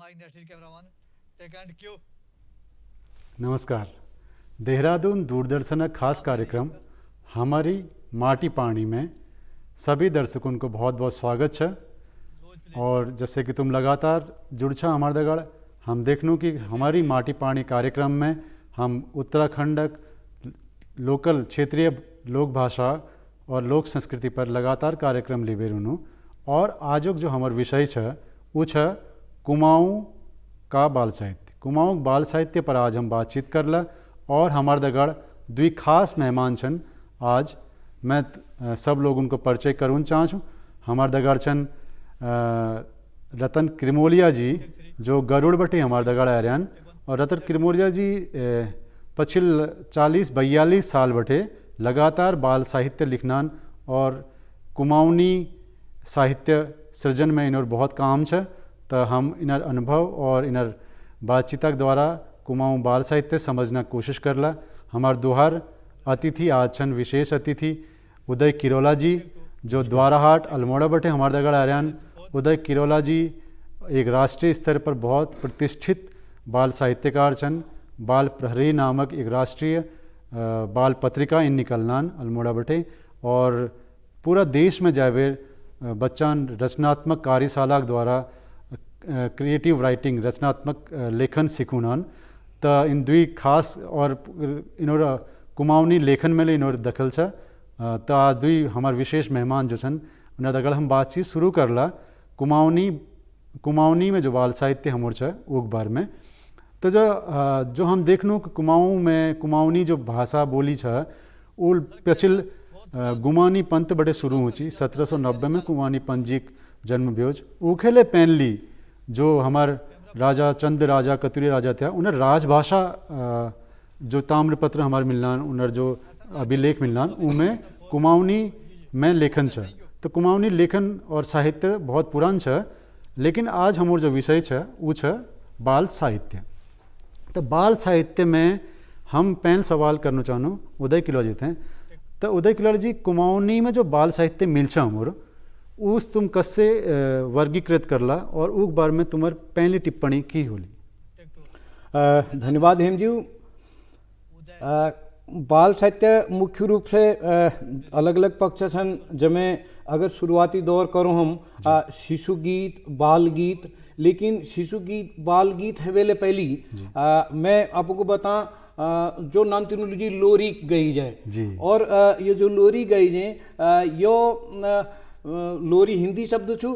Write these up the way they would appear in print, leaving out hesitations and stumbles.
Mic national cameraman take and cue. नमस्कार। देहरादून दूरदर्शन का खास कार्यक्रम हमारी माटी पानी में सभी दर्शकों को बहुत बहुत स्वागत है। और जैसे कि तुम लगातार जुड़ छा हमारे दगड़ हम देखनू कि हमारी माटी पानी कार्यक्रम में हम उत्तराखंड लोकल क्षेत्रीय लोक भाषा और लोक संस्कृति पर लगातार कार्यक्रम लेबे रहनू। और आजुक जो हमार विषय है वो है कुमाऊँ का बाल साहित्य। कुमाऊँ बाल साहित्य पर आज हम बातचीत करला और हमार दगड़ दुई खास मेहमान छन। आज मैं सब लोगों को परिचय करूँ चाहूँ। हमार दगड़ छन रतन क्रिमोलिया जी जो गरुड़ बटे हमार दगड़ आर्यन। और रतन क्रिमोलिया जी पछिल 40-42 साल बटे लगातार बाल साहित्य लिखनान और कुमाऊनी साहित्य सृजन में इनर बहुत काम है। तो हम इनर अनुभव और इनर बातचीतक द्वारा कुमाऊँ बाल साहित्य समझना कोशिश करला। हमार दोहर अतिथि आज छन विशेष अतिथि उदय किरोला जी जो द्वाराहाट अल्मोड़ा बटे हमार दगड़ आर्यन। उदय किरोला जी एक राष्ट्रीय स्तर पर बहुत प्रतिष्ठित बाल साहित्यकार छन। बाल प्रहरी नामक एक राष्ट्रीय बाल पत्रिका इन निकलनान अल्मोड़ा बटे। और पूरा देश में जावे बच्चन रचनात्मक कार्यशाला द्वारा क्रिएटिव राइटिंग रचनात्मक लेखन सीखुनान। तो इन दुई खास और इनोर कुमाऊनी लेखन में इनोर दखल छ। तो आज दुई हमार विशेष मेहमान जो छन उन्हें दगड़ हम बातचीत शुरू करला कुमाऊनी में जो बाल साहित्य हमोर छ उक बार में। तो जो हम देखनू कि कुमाऊँ में कुमाऊनी जो भाषा बोली छ वो पछिल गुमानी पंत बड़े शुरू होची 1790 में कुमानी पंत जी जन्म भ्योज। उखेले पहनली जो हमार राजा चंद राजा कतुरी राजा थे उन्हें राजभाषा जो ताम्रपत्र हमारे मिलना उन्हें जो अभिलेख मिलना उनमें कुमाऊनी में लेखन छ। तो कुमाऊनी लेखन और साहित्य बहुत पुरान छ। लेकिन आज हमार जो विषय छ वो छ बाल साहित्य। तो बाल साहित्य में हम पहल सवाल करना चाहूँ उदय किरोला जी थे। तो उदय किरोला जी कुमाऊनी में जो बाल साहित्य मिलछा हमोर उस तुम कससे वर्गीकृत करला और उस बार में तुम्हार पहली टिप्पणी की होली। धन्यवाद हेम जी। बाल साहित्य मुख्य रूप से अलग अलग पक्ष छन जिनमें अगर शुरुआती दौर करूँ हम शिशु गीत बाल गीत। लेकिन शिशु गीत बाल गीत है वेले पहली मैं आपको बता जो नानतीनू जी लोरी गई जाए। और ये जो लोरी गई जाए यो लोरी हिंदी शब्द छू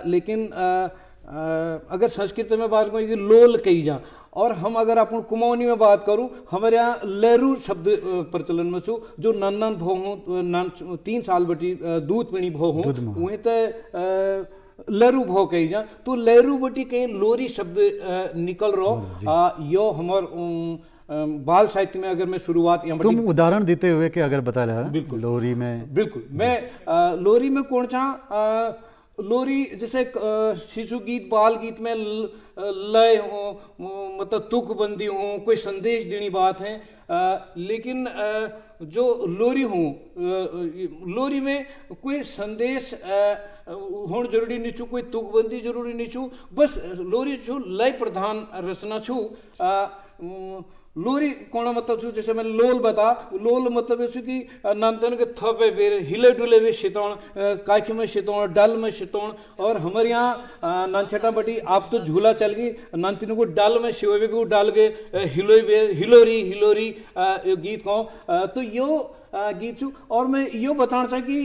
लेकिन अगर संस्कृत में बात करूँ ये लोल कही जा। और हम अगर अपन कुमाऊनी में बात करूँ हमारे यहाँ लहरू शब्द प्रचलन में छू जो नन भो हूँ 3 साल बटी दूध पीणी भो हूँ वहीं तो लहरू भो कही जा। तो लहरू बटी कहीं लोरी शब्द निकल रहो यो हमार बाल साहित्य में अगर मैं शुरुआत तुम उदाहरण देते हुए कि अगर बता रहा बिल्कुल लोरी में बिल्कुल मैं लोरी में कौन सा लोरी जैसे शिशु गीत बाल गीत में लय हो मतलब तुक बंदी हो कोई संदेश देनी बात है। लेकिन जो लोरी हो लोरी में कोई संदेश होना जरूरी नहीं छू कोई तुकबंदी जरूरी नहीं छू बस लोरी छू लय प्रधान रचना छू। लोरी कौन मतलब छू जैसे मैं लोल बता लोल मतलब ये कि नामतन के थपे बेर हिले डुले वे शितौण काखी में शितौण डल में शितौण। और हमारे यहाँ नानछटा बटी आप तो झूला चल गई नानतीनों को डल में शिवे भी डाल के हिलोई बेर हिलोरी हिलोरी गीत कहो। तो यो गीत छू। और मैं यो बताना चाह कि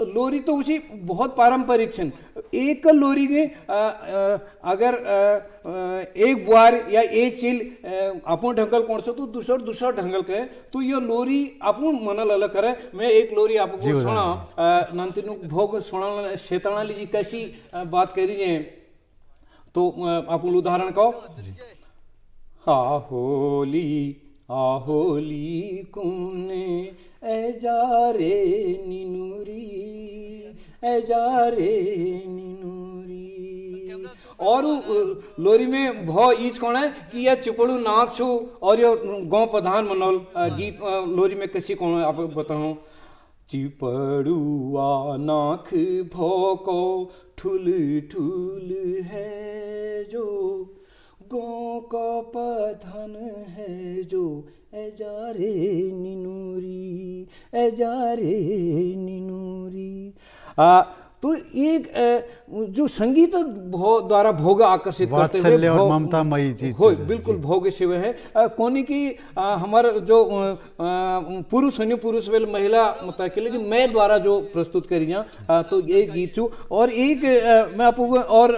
लोरी तो उसी बहुत पारंपरिक छन। एक लोरी के अगर एक बुआर या एक चील अपन ढंगल कौन सा तो दूसरा ढंगल के तो ये लोरी अपन मनल अलग करे। मैं एक लोरी आपको सुना नंतिनु भोग सुना शेताना लीजी कैसी बात करी जाए तो अपन उदाहरण कहो आहोली कुने एजारे निनुरी एजारे निनुरी। और लोरी में भौ ईच कौन है कि यह चिपड़ू नाक छू और ये गांव प्रधान मनोल गीत लोरी में कैसी कौन है आप बताऊं। चिपड़ुआ नाक भौ को ठुल ठुल है का पधन है जो एजारे निनूरी, एजारे निनूरी। तो एक जो संगीत द्वारा भोग आकर्षित करते हुए वात्सल्य और ममतामयी चीज हो बिल्कुल भोग से हुए है। कोनी की हमारा जो पुरुष अन्य पुरुष वेल महिला मतलब कि लेकिन मैं द्वारा जो प्रस्तुत करी जा तो ये गीत छू। और एक मैं आपको और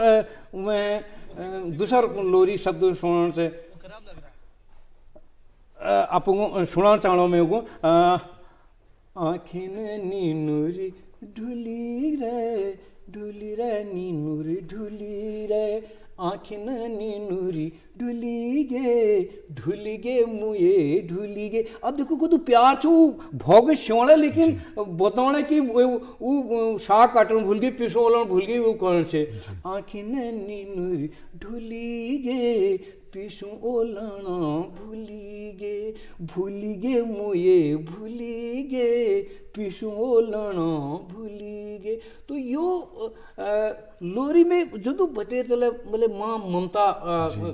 मैं दूसरा लोरी शब्द सुनने से आपको सुना चाहूँ मैं को आँखिन नीनुरी ढुली रे नीनुरी ढुली रे, आँखिन नीनुरी ढुली गे मुए ढुली गे। अब देखो को तो प्यार छो भोग श्योण लेकिन बताने की वो शाक काटन भूल गई, पिसोलन भूल गई, वो कौन से आँखिन नीनुरी ढुली गे पिसु ओलना भूली गे मुए भूली गे पिसु ओलना भूली गे। तो यो लोरी में जो तो बते चले बोले माँ ममता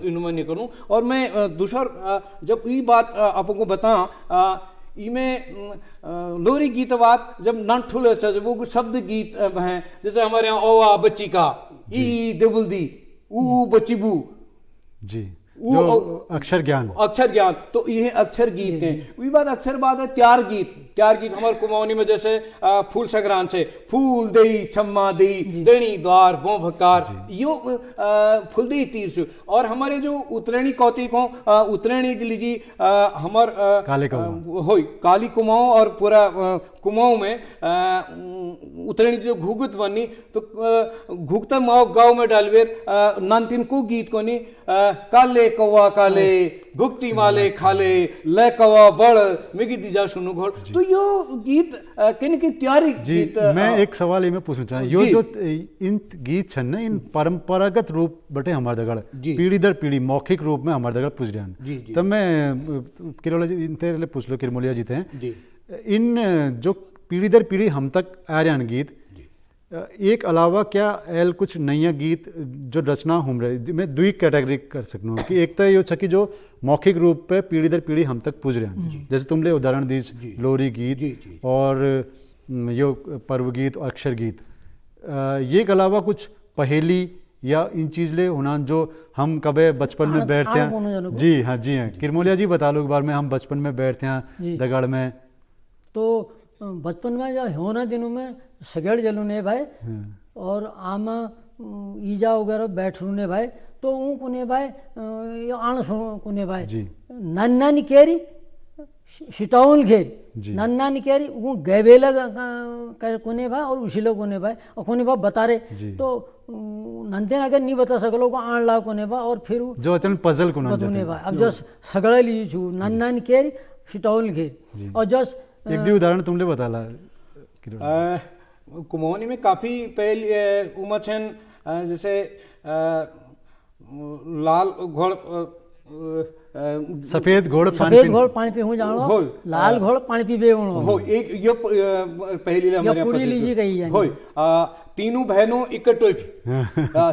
इनमें नहीं करूँ। और मैं दूसरा जब ये बात आपको बता इमें लोरी गीत बात जब नठुल अच्छा जब वो शब्द गीत हैं जैसे हमारे यहाँ ओवा बच्ची का ई देबुल दी ऊ बच्ची बू जी जो अक्षर ज्ञान तो ये अक्षर गीत हैं। वही बात अक्षर बात है त्यार गीत हमारे कुमाऊनी में जैसे फूल संक्रांत से फूल दई छम्मा दई देणी द्वार बो भकार यो फूल दई तीर से। और हमारे जो उतरणी कौती को उतरणी लीजिए हमार काली कुमाऊं और पूरा कुमाऊं में उतरणी जो घुगुत बनी तो घुगता माओ गाँव में डालवेर नानतीन को गीत को नहीं काले कौवा काले गुप्ती माले खाले ले कौवा बड़ मिगी दीजा सुनु घोड़। तो यो गीत के त्यारी गीत मैं एक सवाल ये मैं पूछना चाहूँ यो जो इन गीत छन ना इन परंपरागत रूप बटे हमारे दगड़ पीढ़ी दर पीढ़ी मौखिक रूप में हमारे दगड़ पूछ रहे तब मैं किरोला जी तेरे पूछ लो किरमोलिया जी थे इन जो पीढ़ी दर पीढ़ी हम तक आ रहे गीत एक अलावा क्या एल कुछ नया गीत जो रचना हम रहे मैं दुई कैटेगरी कर सकूँ कि एक तो यो छकी जो मौखिक रूप पे पीढ़ी दर पीढ़ी हम तक पूछ रहे हैं जैसे तुमने उदाहरण दी लोरी गीत और यो पर्व गीत और अक्षर गीत ये के अलावा कुछ पहेली या इन चीज ले होना जो हम कभी बचपन में बैठते हैं जी हाँ किरमोलिया जी बता लो एक बार में हम बचपन में बैठते हैं दगड़ में तो बचपन में जो होना दिनों में सगेड़ जलूने भाई और आम ईजा वगैरह बैठने भाई तो ऊ कुने भाई ये आण कुने भाई नन्ना निकेरी सिटाउल घेरी नन्ना निकेरी वो गैबेला कुने भाई और उसी लोग कुने भाई और कुने भाई बता रहे तो नंदे अगर नहीं बता सकलो को आण ला कोने भाई और फिर जो अचन पजल कुने भाई अब जो सगड़ा ली छू नन्ना निकेरी सिटाउल घेरी और जस एक भी उदाहरण तुमने बताला कुमाऊनी में काफ़ी पहले उम्र छन जैसे लाल घोड़ सफेद घोड़ पानी पे हूँ जानो लाल घोड़ पानी पी बे हो एक ये पहली हमारे पूरी लीजिए गई है हो तीनों बहनों इकट्ठे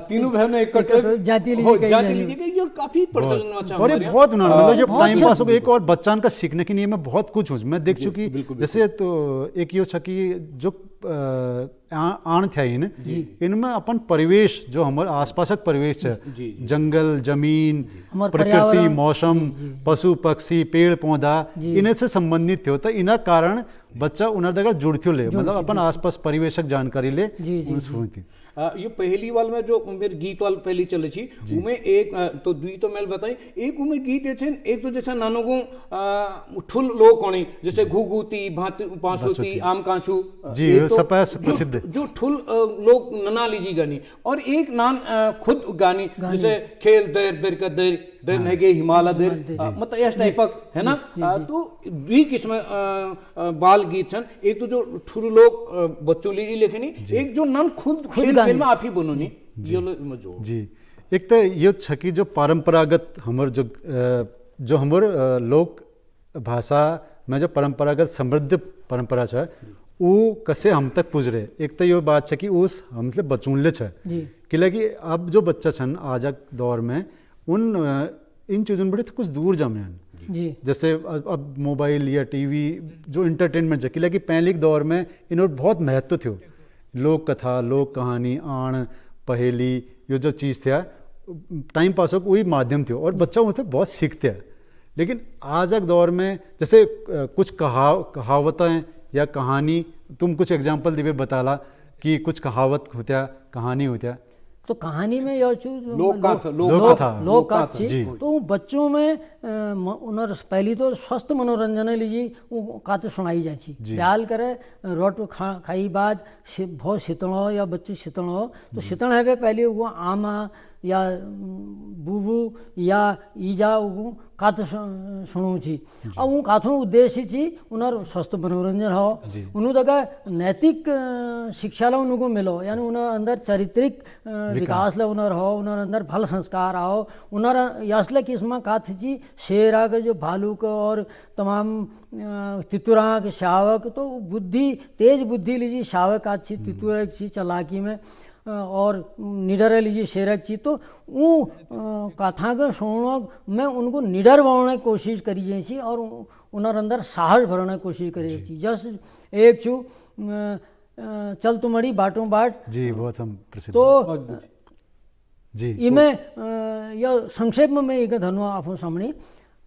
तीनों बहनों इकट्ठे जाती लीजिए गई ये काफी प्रचलन और ये बहुत मतलब ये टाइम पास हो एक और बच्चान का सीखने के लिए मैं बहुत कुछ हूँ मैं देख चुकी जैसे तो एक ये छकी जो आण थे इनमें अपन परिवेश जो हमारे आसपास परिवेश है जंगल जमीन प्रकृति मौसम पशु पक्षी पेड़ पौधा इन्हें से संबंधित थे तो इना कारण बच्चा उन्हें दगड़ जुड़ती ले मतलब अपन आसपास परिवेशक जानकारी ले सुनती ये पहली वाल में जो मेरे गीत वाल पहली चले थी उमें एक तो दुई तो मैंने बताई एक उमें गीत ऐसे एक तो जैसा नानो को ठुल लोग कोणी जैसे घुघुती बांसुती आम कांचू जी सब प्रसिद्ध जो ठुल लोग नना लीजी गानी और एक नान खुद गानी जैसे खेल देर देर का देर देर नगे हिमालय देर मतलब इस टाइप है ना तो दुई किस्म बाल गीत छन एक तो जो ठुल लोग बच्चों लीजी लेखनी एक जो नन खुद फिल्म आप ही बनोनी जी एक तो ये छकी जो परंपरागत हमर जो हमर लोक भाषा में जो परंपरागत समृद्ध परंपरा है वो कसे हम तक पुज रहे एक तो ये बात है कि उस हमसे बचूनले है कि अब जो बच्चा छन आज दौर में उन इन चीज़ों बड़े कुछ दूर जमे जी जैसे अब मोबाइल या टीवी जो इंटरटेनमेंट है कि पहले के दौर में इन्होंने बहुत महत्व थो लोक कथा लोक कहानी आण पहेली ये जो चीज़ थे टाइम पास हो वही माध्यम थो और बच्चा उनसे बहुत सीखते हैं। लेकिन आज के दौर में जैसे कुछ कहावतें या कहानी तुम कुछ एग्जाम्पल दिवे बताला कि कुछ कहावत होत्या कहानी होत्या तो कहानी में यह चीज लोक कथा जी। तो वो बच्चों में उन्हें पहली तो स्वस्थ मनोरंजन लीजिए वो कथा सुनाई जाती प्याल करे रोट खाई बाद बहुत शीतल हो या बच्चे शीतल हो तो शीतल है वे पहले वो आमा या बूबू या ईजा वो कथा सुनू छी और वो कथों उद्देश्य छी उन्हें स्वस्थ मनोरंजन हो उन्होंने तक नैतिक शिक्षा ला उनको मिलो यानी उन्हें अंदर चारित्रिक विकास ला उन्हें हो उन्हें अंदर भल संस्कार आओ उन्हें यसले किस्म कथ छी शेरा के जो भालू का और तमाम तितुरा के शावक तो बुद्धि तेज बुद्धि लीजिए शावक अच्छी तितुरा की चालाकी में और निडर लीजिए शेरक चीज तो वो कथा के सुनने में उनको निडर बनाने की कोशिश करी जाए और उन्हें अंदर साहस भरने की कोशिश करी जाए जस एक चू चल तुम्हारी बाटों बाट जी बहुत हम प्रसिद्ध तो जी इमें यह संक्षेप में मैं एक धनु आप सामने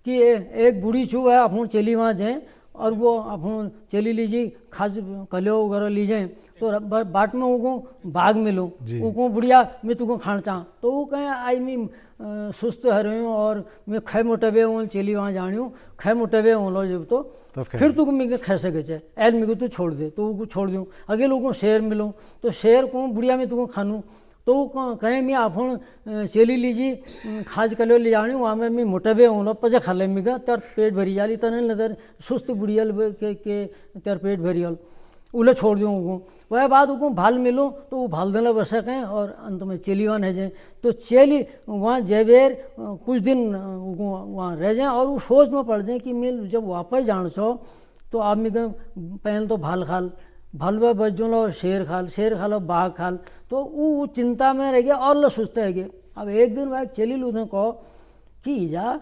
कि एक बूढ़ी चू है अपन चली वहाँ जाए और वो अपन चली लीजिए खास कलो वगैरह लीजिए तो बाट में वो बाघ मिलो वो बुढ़िया मैं तुमको खाना चाह तो वो कहें आई मैं सुस्त है रही हूँ और मैं खे मोटबे हूँ चली वहाँ जानी हूँ खे मोटबे हूँ लो जब तो फिर तुम मैं खे सके चाहे ऐल मेरे को तू छोड़ दे तो वो छोड़ दूँ अगे लोगों शेर मिलो तो शेर को बुढ़िया में तुमको खानू तो कहें मैं अपन चली लीजिए खाज कलो ले जानी वहाँ में मैं मोटबे हूँ लो पजे खा ले मिगा तेर पेट भरी जाली तने नजर सुस्त बुढ़ियल के तेर पेट भरियल उले छोड़ दूँ वो वह बात उनको भाल मिलो तो वो भाल देना बसक हैं और अंत में चेलीवान है जाए तो चेली वहाँ जेबेर कुछ दिन वहाँ रह जाएँ और वो सोच में पड़ जाए कि मैं जब वापस जान छो तो आप मैं पहले तो भाल खाल भालवा बज्जो लो शेर खालो बाघ खाल तो वो चिंता में रह गया और लो सुस्ते है गए। अब एक दिन वह चेली लूधे कहो कि जा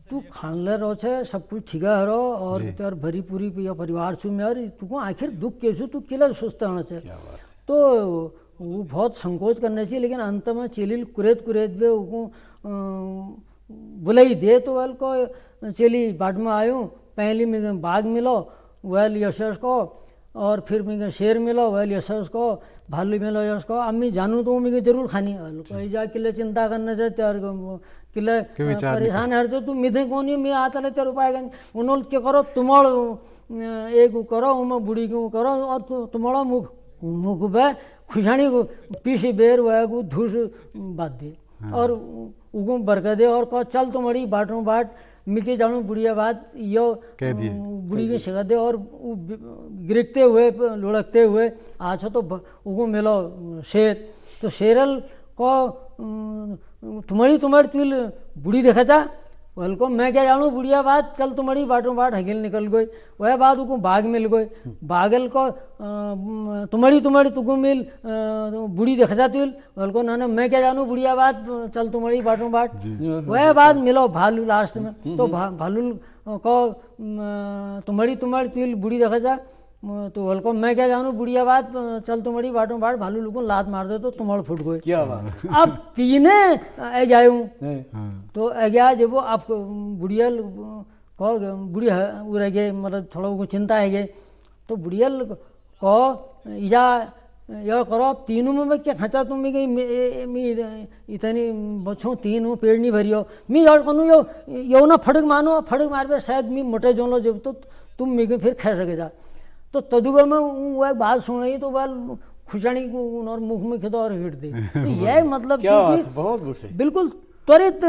तू खान ले रहो छे सब कुछ ठीक है रो और तेर भरी पूरी परिवार छू में और तुको आखिर दुख कैसे तू किला सुस्त होना चाहिए तो वो बहुत संकोच करना चाहिए लेकिन अंत में चेली कुरेद भी उसको बुलाई दे तो वह को चेली बाट में आयो पहली में बाघ मिलो वह यशस को और फिर मैं शेर मिलो वह यशस को भालू मिलो यश को अम्मी जानू तो मैं जरूर खानी कोई जा किले चिंता करना चाहते और किले परेशान है तो तुम मिधे कौन मैं आता ले तेरे उपाय उन्होंने क्या करो तुम्हारा एक करो उमा बुढ़ी को करो और तुम्हारा मुख बे खुशानी को पीछे बेर वह को धूस बात दे और उगो बरका दे और कहो चल तुम्हारी बाटों बाट मिके जानू बुढ़िया बात यो बुढ़ी के सिखा दे और गिरकते हुए लुढ़कते हुए आछो तो उगो मिलो शेर तो शेरल को तुम्हारी तुल बुढ़ी देखा चा वल को मैं क्या जानू बुढ़िया बात चल तुम्हारी बाटों बाट हगिल निकल गई वह बात उनको बाघ मिल गई बाघल को तुम्हारी तुको मिल बुढ़ी देखा जा तुल वल को ना मैं क्या जानू बुढ़िया बात चल तुम्हारी बाटों बाट वह बात मिलो भालू लास्ट में तो भालू को तुम्हारी तुल बुढ़ी देखा जा तो वल को मैं क्या जानू बुढ़िया बात चल तुम्हारी बाटों बाट भालू लोगों लात मार दे तो तुम्हारा फुट गए क्या बात अब तीने गया हूँ तो गया जब वो आप बुढ़ियल को बुढ़िया रह गए मतलब थोड़ा वो चिंता है गए तो बुढ़ियल को या यह करो तीनों में मैं क्या खचा तुम मैं इतनी बच्चों तीन हूँ पेड़ नहीं भरी हो मैं यार करूँ यो ना फड़क मार पे शायद मैं मोटे जो लो जब तो तुम मैं फिर खा सके जा तो तदुगा में वह बात सुन रही तो वह खुशानी को और मुख में खिदा और हिट दी तो यह मतलब कि बिल्कुल त्वरित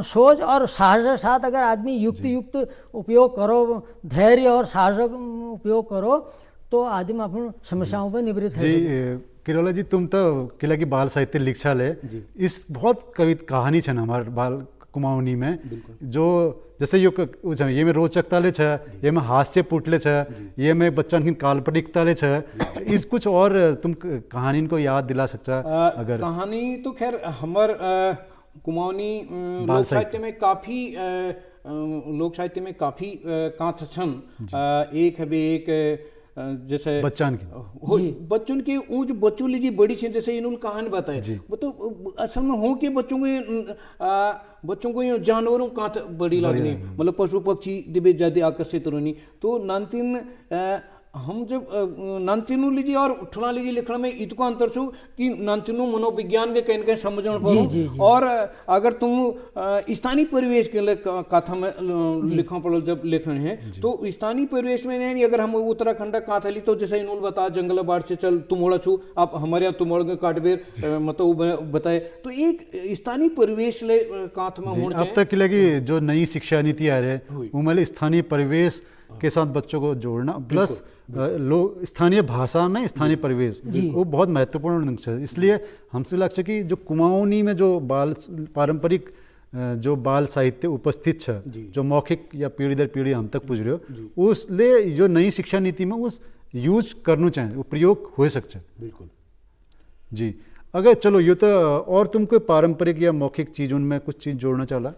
सोच और साहस के साथ अगर आदमी युक्त उपयोग करो धैर्य और साहस उपयोग करो तो आदमी अपन समस्याओं पर निवृत्त है। जी किरोला जी तुम तो किला की बाल साहित्य लिखा है इस बहुत कहानी है हमारे बाल कुमाऊनी में जो जैसे ये में रोचकता ले छे ये में हास्य पुटले छे ये में बच्चन की काल्पनिकता ले छे इस कुछ और तुम कहानी को याद दिला सकता अगर कहानी तो खैर हमर कुमाऊनी बाल लोक साहित्य में काफ़ी लोक साहित्य में काफ़ी कांथ छन एक है भी एक जैसे बच्चान की बच्चों के ऊँच बच्चों लीजिए बड़ी से जैसे इन्होंने कहानी बताए वो तो असल में हो के बच्चों को ये जानवरों कांथ बड़ी लगनी मतलब पशु पक्षी दिव्य ज्यादा आकर्षित रहनी तो नानतीन हम जब नानतीनू लीजिए और ठुना लीजिए लिखने में इतको अंतर छू कि नानतीनू मनोविज्ञान के कहीं समझण पड़ो और अगर तुम स्थानीय परिवेश के लिए कथा में लिखा पड़ो जब लेखन है तो स्थानीय परिवेश में नहीं अगर हम उत्तराखंड काथा ली तो जैसे इन्होंने बताया जंगल बाढ़ से चल तुमोड़ा छू आप हमारे यहाँ तुमोड़ के काटबेर मतलब बताए तो एक स्थानीय परिवेश ले काथ में होना अब तक लगी जो नई शिक्षा नीति आ रही है उनमें स्थानीय परिवेश के साथ बच्चों को जोड़ना प्लस लोग स्थानीय भाषा में स्थानीय परिवेश वो बहुत महत्वपूर्ण अंश है। इसलिए हमसे लगता है कि जो कुमाऊनी में जो बाल पारंपरिक जो बाल साहित्य उपस्थित है जो मौखिक या पीढ़ी दर पीढ़ी हम तक पूछ रहे हो उसलिए जो नई शिक्षा नीति में उस यूज करना चाहिए वो प्रयोग हो सकता है। बिल्कुल जी अगर चलो ये तो और तुम कोई पारंपरिक या मौखिक चीज उनमें कुछ चीज जोड़ना चाहला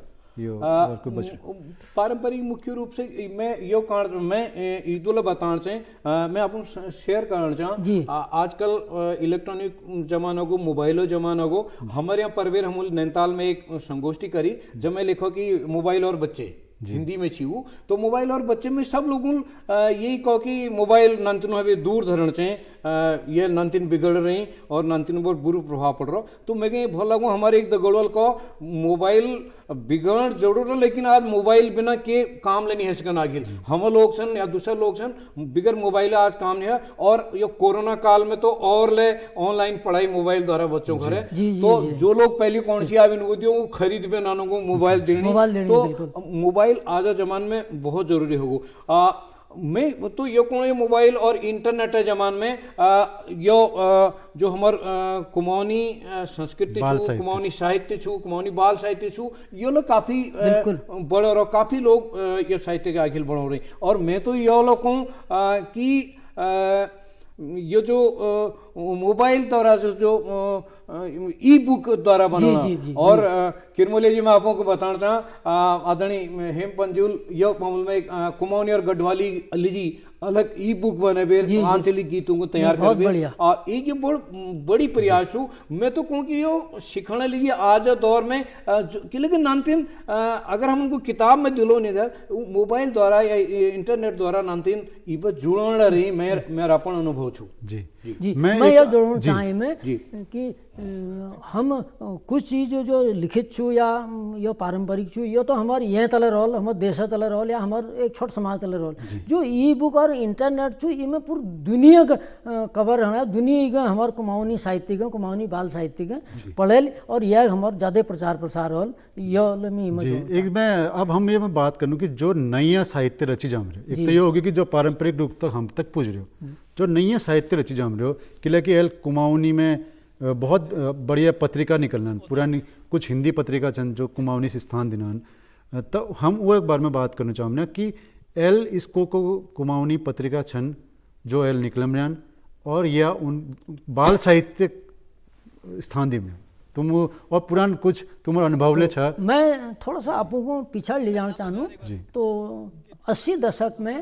पारंपरिक मुख्य रूप से मैं यो कारण मैं ईदुल बताना चाहे मैं आपको शेयर करना चाहूँ आजकल इलेक्ट्रॉनिक जमाना को मोबाइलो जमाना को हमारे यहाँ परवेर हम नैनीताल में एक संगोष्ठी करी जब मैं लिखो कि मोबाइल और बच्चे हिंदी में छीऊ तो मोबाइल और बच्चे में सब लोगों यही कहो कि मोबाइल नंतनों अभी दूर धरण चाहिए ये नंतिन बिगड़ रही और नंतिन पर बुरा प्रभाव पड़ रहा तो मैं कहीं भला लगूँ हमारे एक दगड़वल को मोबाइल बिगड़ जरूर है लेकिन आज मोबाइल बिना के काम लेनी है सकन आगे हम लोग सन या दूसरे लोग सन बिगर मोबाइल आज काम नहीं है और ये कोरोना काल में तो और ले ऑनलाइन पढ़ाई मोबाइल द्वारा बच्चों को है तो जो लोग पहले कौन सी आविन को खरीद पे नानों को मोबाइल देनी तो मोबाइल आज जमान में बहुत जरूरी होगा मैं तो यो कौन मोबाइल और इंटरनेट है जमान में यो जो हमार कुमाऊनी संस्कृति छू कुमाऊनी साहित्य छू कुमाऊनी बाल साहित्य छू यो लोग काफ़ी बड़े और काफ़ी लोग ये साहित्य के आखिल बढ़ो रहे और मैं तो यो लोग कहूँ कि ये जो मोबाइल द्वारा जो ई बुक द्वारा बनाना और किरमोली जी मैं आपको बताना चाहूँ आदरणीय हेम पंजुल यो मामले में कुमाऊनी और गढ़वाली लीजी अलग ई बुक बने बेर आंचलिक गीतों को तैयार कर बेर और एक ये बड़ी प्रयास हूँ मैं तो कहूँ कि यो सीखने लीजिए आज दौर में कि लेकिन नानतीन अगर हम उनको किताब में दिलो नहीं दर मोबाइल द्वारा या इंटरनेट द्वारा नानतीन ई पर जुड़ना रही मेरा अपन अनुभव छू जी मैं यह जोड़ना चाहे मैं कि हम कुछ चीज़ जो लिखित छू या यो पारंपरिक छू यो तो हमारे यह तले रोल हमारे देश तले रोल या हमारे एक छोट समाज तले रोल जो ई बुक और इंटरनेट छू इनमें पूरी दुनिया का कवर है दुनिया का हमारे कुमाऊनी साहित्य का कुमाऊनी बाल साहित्य का पढ़े और यह हमारे ज़्यादा प्रचार प्रसार रोल यो एक मैं अब हम ये मैं बात करूँ कि जो नया साहित्य रची जाम रहे एक तो ये होगी कि जो पारंपरिक रूप तक हम तक पूछ रहे हो जो नया साहित्य रची जाम रहे हो किला कि एल कुमाऊनी में बहुत बढ़िया पत्रिका निकलना पुरानी कुछ हिंदी पत्रिका छन जो कुमाऊनी से स्थान दिनान तो हम वो एक बार में बात करना चाहूँगा कि एल इसको को कुमाऊनी पत्रिका छन जो एल निकलम रन और या उन बाल साहित्य स्थान दी में तुम और पुरान कुछ तुम्हारा अनुभव ले छा मैं थोड़ा सा आपको पीछे ले जाना चाहूँ तो 80 दशक में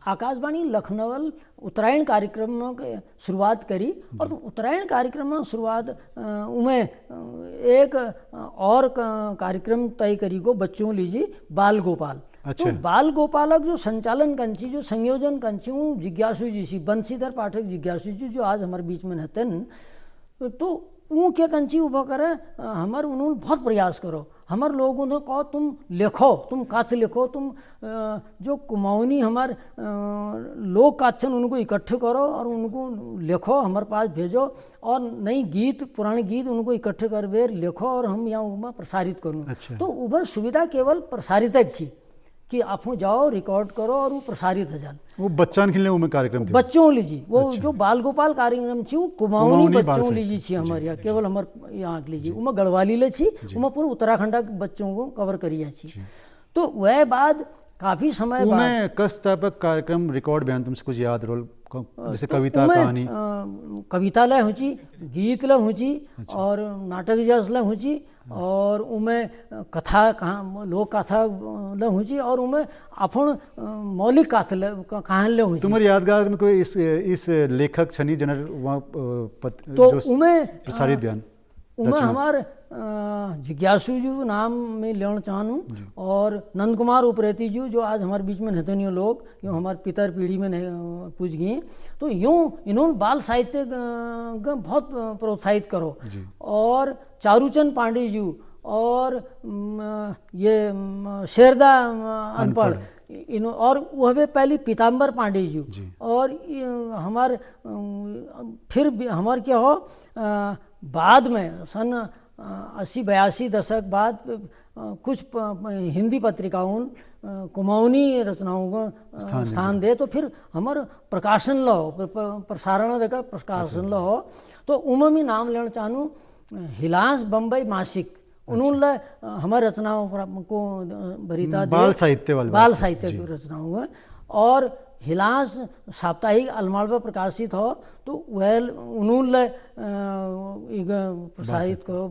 आकाशवाणी लखनऊ उत्तरायण कार्यक्रम की शुरुआत करी और उत्तरायण कार्यक्रम में शुरुआत उमें एक और कार्यक्रम तय करी को बच्चों लीजिए बाल गोपाल तो बाल गोपालक जो संचालन कंची जो संयोजन कंची हूँ जिज्ञासु जी सी बंशीधर पाठक जिज्ञासु जी जो आज हमारे बीच में रहते हैं तो वो क्या कंची उभा करे हमारे उन्होंने बहुत प्रयास करो हमारे लोगों ने कहो तुम लिखो तुम कथ लिखो तुम जो कुमाऊनी हमारे लोग काछन उनको इकट्ठे करो और उनको लिखो हमारे पास भेजो और नई गीत पुराने गीत उनको इकट्ठे कर बेर लिखो और हम यहाँ प्रसारित करूँ तो उबर सुविधा केवल प्रसारित छी कि आप जाओ रिकॉर्ड करो और वो प्रसारित हो जाए वो बच्चन खेलने में कार्यक्रम बच्चों लीजिए वो जो बाल गोपाल कार्यक्रम छी वो कुमाऊनी बच्चों लीजिए छी हमारे यहाँ केवल हमारे यहाँ लीजिए उमें गढ़वाली ले छी उमें पूरे उत्तराखंड के बच्चों को कवर करिए छी तो वह बाद काफ़ी समय बाद कस टाइप का कार्यक्रम रिकॉर्ड बयान तुमसे कुछ याद रोल जैसे कविता कहानी? कविता लय हुची, गीत ल हुची और नाटक जस ल हुची और उमें कथा लोक कथा ल हुची और उमें अपन मौलिक कहानी ल हुची। तुम्हारी यादगार में कोई इस लेखक छनी जनर वहाँ तो उमें प्रसारित बयान? उमें हमार जिज्ञासु जी नाम में लेना चाहूँ और नंद कुमार उप्रेती जी जो आज हमारे बीच में रहते नहीं लोग, यूँ हमारे पितर पीढ़ी में पूछ गए, तो यूँ इन्होंने बाल साहित्य का बहुत प्रोत्साहित करो। और चारूचंद पांडे जी और ये शेरदा अनपढ़ और वह भी पहली पीताम्बर पांडे जी और हमार फिर हमार क्या हो बाद में सन 80-82 दशक बाद कुछ हिंदी पत्रिकाओं कुमाऊनी रचनाओं को स्थान दे, तो फिर हमार प्रकाशन लो प्रसारण देकर प्रकाशन लो हो। तो उममी नाम लेना चाहूँ हिलास बम्बई मासिक, उन्होंने हमारे रचनाओं को भरीता बाल साहित्य वाले बाल साहित्य की रचनाओं में, और हिलास साप्ताहिक अलमाड़ पर प्रकाशित हो तो वह उन्होंने प्रसारित करो,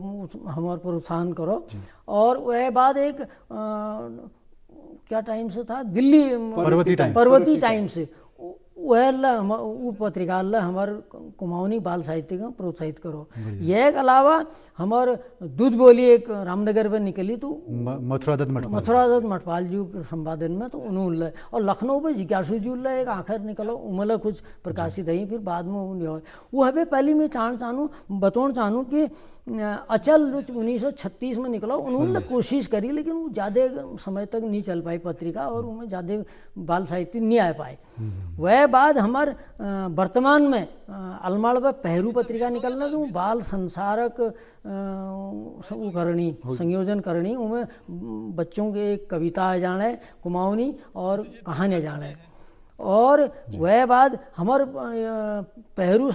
हमारे प्रोत्साहन करो। और वह बाद एक क्या टाइम से था, दिल्ली पर्वती टाइम से वह वो पत्रिका हमारे कुमाऊनी बाल साहित्य को प्रोत्साहित करो। यह के अलावा हमारे दूध बोली एक रामनगर में निकली तो मथुरा दत्त मठपाल जी के संपादन में, तो उन्होंने और लखनऊ में जिज्ञासु जी एक आखिर निकलो उमला कुछ प्रकाशित है, फिर बाद में वो हमें पहली में बतौन चाहूँ कि अचल जो 1936 में निकला, उन्होंने कोशिश करी लेकिन वो ज़्यादा समय तक नहीं चल पाई पत्रिका और उनमें ज़्यादा बाल साहित्य नहीं आ पाए। वह बाद हमारे वर्तमान में अलमाड़ में पहरू पत्रिका निकलना तो बाल संसारक वो करनी संयोजन करनी, उनमें बच्चों के एक कविता जाने कुमाऊनी और कहानियाँ जाने। और वह बाद हमारे पहरू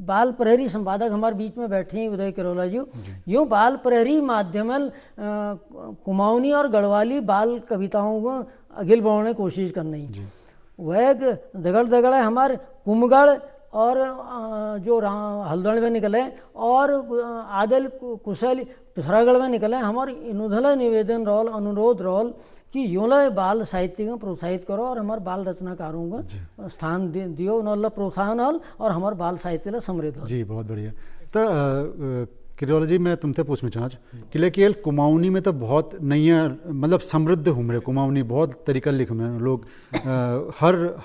बाल प्रहरी संपादक हमारे बीच में बैठे हैं उदय किरोला जी, यूँ बाल प्रहरी माध्यमल कुमाऊनी और गढ़वाली बाल कविताओं को अगिल बढ़ाने की कोशिश करनी। वह दगड़ है हमारे कुमगढ़ और जो हल्द्वानी में निकले और आदल कुशल पिथौरागढ़ में निकले, हमारे इनुधला निवेदन रोल अनुरोध रोल कि यूँ बाल साहित्य को प्रोत्साहित करो और हमारे बाल रचनाकारों को स्थान दियो, उन्होंने प्रोत्साहन हल और हमारे बाल साहित्य समृद्ध हो। जी बहुत बढ़िया। तो किरोला जी मैं तुमसे पूछना चाहूँ कि लेकिन कुमाऊनी में तो बहुत नैया मतलब समृद्ध हुमरे कुमाऊनी बहुत तरीका लिख में लोग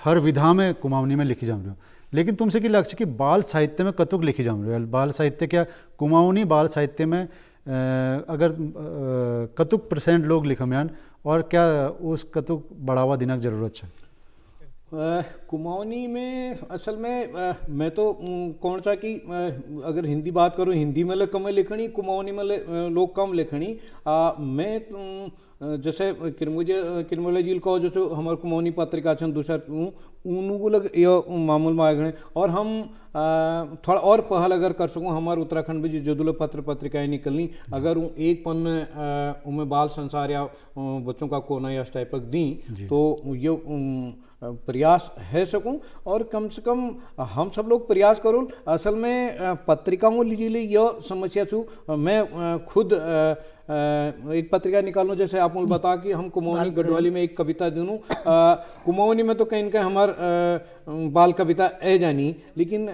हर विधा में कुमाऊनी में लिखी जा रहे हो, लेकिन तुमसे की लक्ष्य कि बाल साहित्य में कतुक लिखी जा रही है? बाल साहित्य क्या कुमाऊनी बाल साहित्य में अगर कतुक % लोग लिखम्यान और क्या उस कतुक बढ़ावा देने की जरूरत है? कुमाऊनी में असल में मैं तो कौन सा कि अगर हिंदी बात करूँ हिंदी में कम लिखनी, कुमाऊनी में लोग कम लिखनी। मैं जैसे किरमुले जी को जो हमारे कुमाऊनी पत्रिका छन दूसरा उनको लग ये मामूल में आए और हम थोड़ा और पहल अगर कर सकूँ हमारे उत्तराखंड में जो जदुल पत्रिकाएँ निकलनी, अगर एक पन में उनमें बाल संसार या बच्चों का कोना या टाइप दी तो ये प्रयास है सकूं और कम से कम हम सब लोग प्रयास करूँ। असल में पत्रिकाओं लीजिए यह समस्या छू, मैं खुद एक पत्रिका निकालूँ जैसे आप मुझे बता कि हम कुमाऊनी गढ़वाली में एक कविता दूँ, कुमाऊनी में तो कहीं हमार बाल कविता ए जानी, लेकिन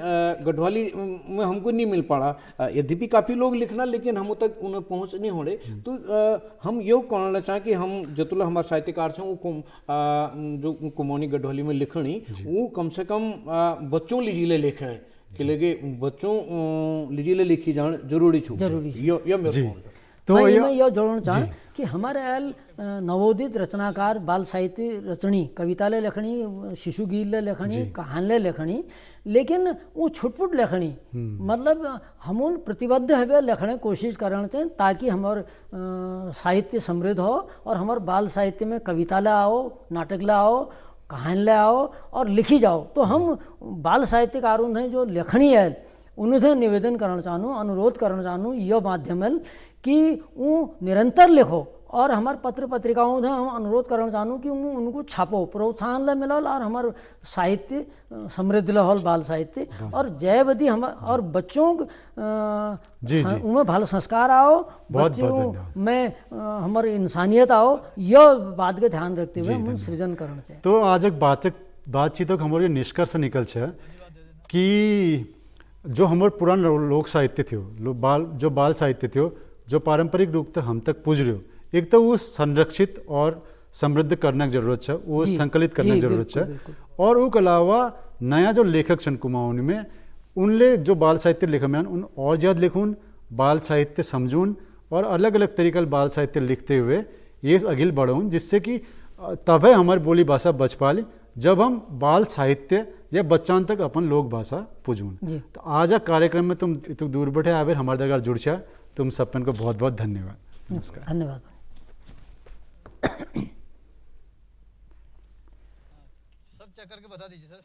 गढ़वाली में हमको नहीं मिल पड़ा। यद्यपि काफ़ी लोग लिखना लेकिन हम तक उन्हें पहुँच नहीं हो रहे, तो हम ये कहना चाहें कि हम जतुल्ला हमारे साहित्यकार हैं वो जो कुमाऊनी गढ़वाली में लिखनी वो कम से कम बच्चों लीजिए लिखें कि लगे बच्चों लीजिए लिखी जान जरूरी छू जरूरी। तो मैं यह जोड़ना चाहूँ कि हमारे नवोदित रचनाकार बाल साहित्य रचनी कविता ले लिखनी, शिशु गीत ले लिखनी, कहानी ले लिखनी, लेकिन वो छुटपुट लिखनी मतलब हम प्रतिबद्ध है लिखने कोशिश करना चाहिए ताकि हमारे साहित्य समृद्ध हो और हमारे बाल साहित्य में कविता ले आओ, नाटक ले आओ, कहानी ले आओ और लिखी जाओ। तो हम बाल साहित्यकारों हैं जो लिखनी है उन्हें निवेदन करना चाहूँ, अनुरोध करना चाहूँ यह माध्यम है कि वो निरंतर लिखो और हमारे पत्र पत्रिकाओं से हम अनुरोध करना चाहूँ कि उनको छापो, प्रोत्साहन ला मिलल और हमार साहित्य समृद्ध लहल बाल साहित्य और जयवती हम और बच्चों जी, जी। उनमें भले संस्कार आओ, बहुत बच्चों धन्यवाद। में हमारी इंसानियत आओ, यह बात के ध्यान रखते हुए हम धन्यवाद। सृजन करना चाहिए। तो आज एक बातचीत हमारे निष्कर्ष निकल छे कि जो हमारे पुरान लोक साहित्य थियो, जो बाल साहित्य थियो, जो पारंपरिक रूप से हम तक पुज रहे हो, एक तो वो संरक्षित और समृद्ध करने की जरूरत है, वो जी, संकलित करने जी, की जरूरत बिल्कुल, है। बिल्कुल। और उसके अलावा नया जो लेखक छन कुमाऊन में उनले जो बाल साहित्य लिखन उन और ज़्यादा लिखून, बाल साहित्य समझून और अलग अलग तरीके बाल साहित्य लिखते हुए ये अगिल बढ़ून, जिससे कि तभी हमारी बोली भाषा बच पाली जब हम बाल साहित्य या बच्चान तक अपन लोक भाषा पुजून। तो आज कार्यक्रम में तुम इतने दूर बैठे आवे हमारे दरगाह जुड़ छा, तुम सबन को बहुत बहुत धन्यवाद। नमस्कार। धन्यवाद। सब चेक करके बता दीजिए सर।